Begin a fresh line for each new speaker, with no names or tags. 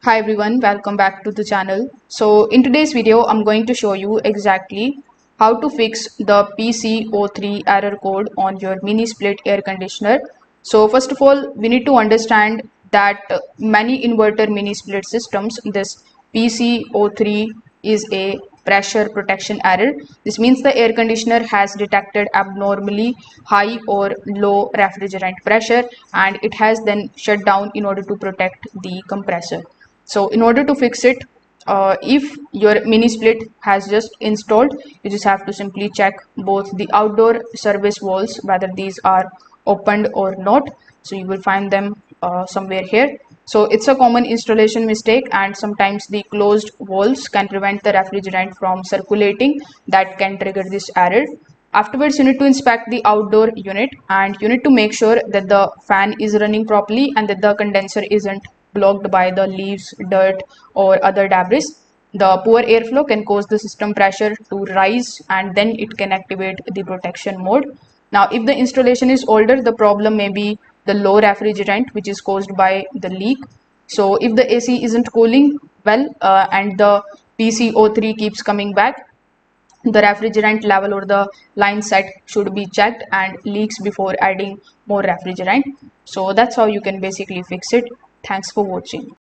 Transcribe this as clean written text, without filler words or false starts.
Hi everyone, welcome back to the channel. So in today's video, I'm going to show you exactly how to fix the PC03 error code on your mini split air conditioner. So first of all, we need to understand that many inverter mini split systems, this PC03 is a pressure protection error. This means the air conditioner has detected abnormally high or low refrigerant pressure and it has then shut down in order to protect the compressor. So in order to fix it, if your mini split has just installed, you just have to simply check both the outdoor service walls, whether these are opened or not. So you will find them somewhere here. So it's a common installation mistake, and sometimes the closed walls can prevent the refrigerant from circulating. That can trigger this error. Afterwards, you need to inspect the outdoor unit and you need to make sure that the fan is running properly and that the condenser isn't blocked by the leaves, dirt, or other debris. The poor airflow can cause the system pressure to rise and then it can activate the protection mode. Now, if the installation is older, the problem may be the low refrigerant, which is caused by the leak. So, if the AC isn't cooling well and the PC03 keeps coming back, the refrigerant level or the line set should be checked and leaks before adding more refrigerant. So that's how you can basically fix it. Thanks for watching.